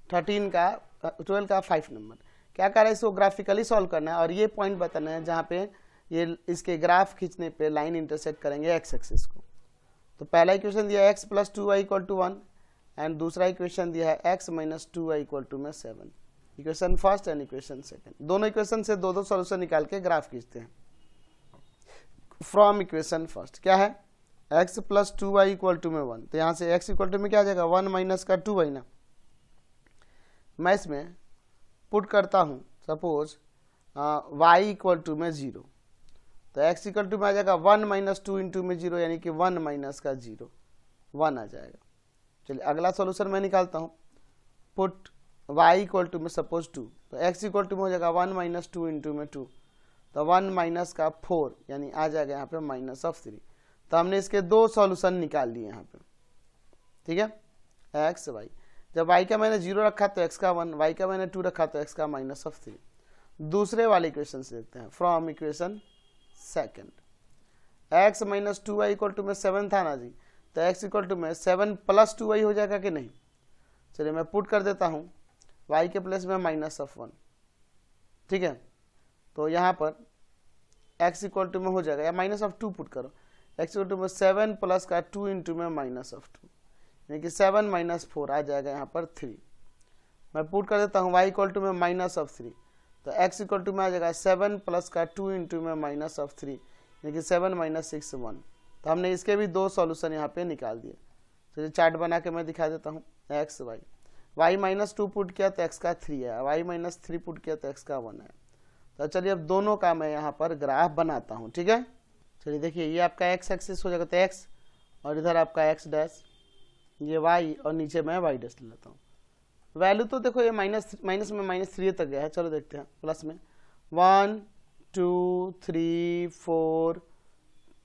13 का 12 का 5 नंबर। क्या कर रहा है, इसको ग्राफिकली सॉल्व करना है और ये पॉइंट बताना है जहाँ पे ये इसके ग्राफ खींचने पे लाइन इंटरसेक्ट करेंगे एक्स एक्सिस को। तो पहला इक्वेशन दिया है x plus 2y equal to 1 and दूसरा इक्वेशन दिया है x minus 2y equal to में 7। Equation first and equation second, दोनों इक्वेशन से दो दो सॉल्यूशन निकाल के ग्राफ खींचते हैं। फ्रॉम इक्वेशन फर्स्ट क्या है, x plus 2y equal to में 1, तो यहाँ से x इक्वल टू में क्या आ जाएगा 1 माइनस का 2y ना। मैं इसमें पुट करता हूँ सपोज y इक्वल टू में 0, तो x इक्वल टू में आ जाएगा 1 माइनस 2 इंटू में 0 यानी कि 1 माइनस का 0 1 आ जाएगा। चलिए अगला सॉल्यूशन मैं निकालता हूँ, पुट y इक्वल टू में सपोज 2, तो x इक्वल टू में हो जाएगा 1 माइनस 2 इंटू में 2, तो 1 माइनस का 4 यानी आ जाएगा यहाँ पे माइनस ऑफ 3। तो हमने इसके दो सॉल्यूशन निकाल लिए यहाँ पे, ठीक है। x y, जब y का मैंने 0 रखा तो x का 1, y का मैंने 2 रखा तो x का माइनस ऑफ 3। दूसरे वाले इक्वेशन से देखते हैं, from equation second x minus 2y equal to में 7 था ना जी, तो x इक्वल टू में 7 प्लस 2y हो जाएगा कि नहीं। चलिए मैं पुट कर देता हूँ y के प्लेस में माइनस ऑफ 1, ठीक है। तो यहाँ पर x इक्वल टू में हो जाएगा, या माइनस ऑफ 2 पुट करो, x इक्वल टू में 7 प्लस का 2 इंटू में माइनस ऑफ 2 यानी कि 7 माइनस 4 आ जाएगा यहाँ पर 3। मैं पुट कर देता हूँ y इक्वल टू में माइनस ऑफ 3, तो x इक्वल टू में आ जाएगा 7 प्लस का 2 इंटू में माइनस ऑफ 3 यानी कि 7 माइनस 6 1। तो हमने इसके भी दो सॉल्यूशन यहाँ पे निकाल दिए। तो ये चार्ट बना के मैं दिखा देता हूँ, x y माइनस 2 पुट किया तो x का 3 है, y माइनस 3 पुट किया तो x का 1 है। तो चलिए अब दोनों का मैं यहाँ पर ग्राफ बनाता हूँ, ठीक है। चलिए देखिए ये आपका x एक्सिस हो जाएगा तो x, और इधर आपका x डैश, ये y और नीचे मैं y डैश ले लेता हूँ। वैल्यू तो देखो ये माइनस में माइनस 3 तक गया है, चलो देखते हैं प्लस में 1 2 3 4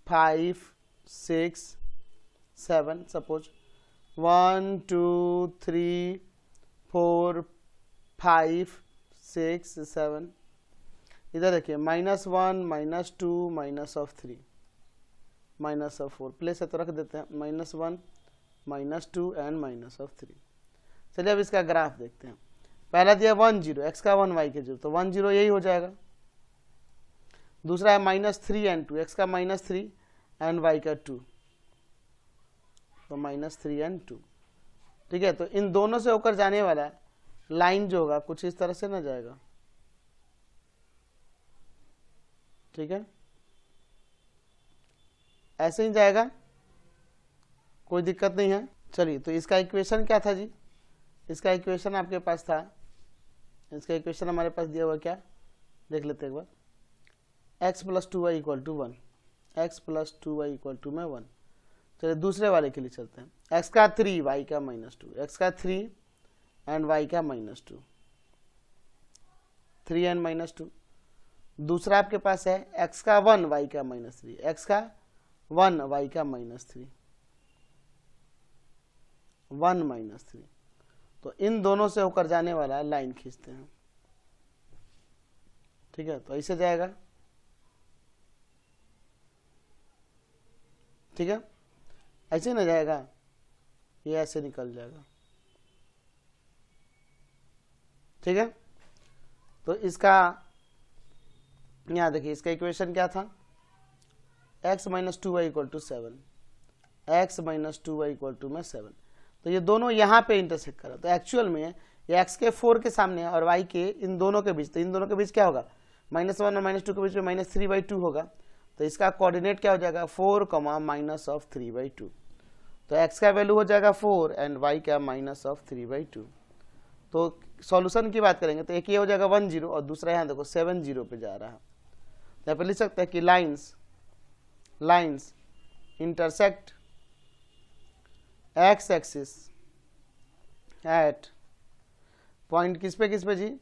5 6 7 सपोज 1 2 3 4 5 6 7। इधर देखिए -1 -2 minus of 3 minus of 4, place है तो रख देते हैं -1 -2 एंड माइनस ऑफ 3। चलिए अब इसका ग्राफ देखते हैं। पहला दिया 1 0, x का 1 y के 0, तो 1 0 यही हो जाएगा। दूसरा है -3 एंड 2, x का -3 एंड y का 2, तो -3 एंड 2, ठीक है। तो इन दोनों से होकर जाने वाला लाइन जो होगा कुछ इस तरह से ना जाएगा, ठीक है, ऐसे ही जाएगा, कोई दिक्कत नहीं है। चलिए तो इसका इक्वेशन क्या था जी, इसका इक्वेशन आपके पास था, इसका इक्वेशन हमारे पास दिया हुआ क्या, देख लेते हैं एक बार, x plus 2y equal to 1, x plus 2y equal to में 1। चलिए दूसरे वाले के लिए चलते हैं, x का 3 y का -2, x का 3 एंड y का -2, 3 एंड -2। दूसरा आपके पास है x का 1 y का -3, x का 1 y का -3, 1 -3। तो इन दोनों से होकर जाने वाला लाइन खींचते हैं, ठीक है। तो ऐसे जाएगा, ठीक है, ऐसे ना जाएगा, ये ऐसे निकल जाएगा, ठीक है। तो इसका यहाँ देखिए इसका इक्वेशन क्या था, x minus 2y equal to 7, x minus 2y equal to में 7। तो ये दोनों यहाँ पे इंटरसेक्ट करा, तो एक्चुअल में ये x के 4 के सामने है और y के इन दोनों के बीच, तो इन दोनों के बीच क्या होगा, -1 और -2 के बीच में -3/2 होगा। तो इसका कोऑर्डिनेट क्या हो जाएगा 4, माइनस ऑफ 3/2। तो x का वैल्यू हो जाएगा 4 एंड y का माइनस ऑफ 3/2। तो सॉल्यूशन की बात करेंगे तो एक ये हो जाएगा 1 0 और दूसरा यहाँ देखो 7 0 पे जा रहा है। यहाँ पे लिख सकते हैं कि lines intersect x axis at point किस पे जी,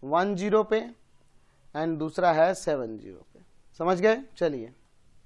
1 0 पे एंड दूसरा है 7 0 पे। समझ गए। चलिए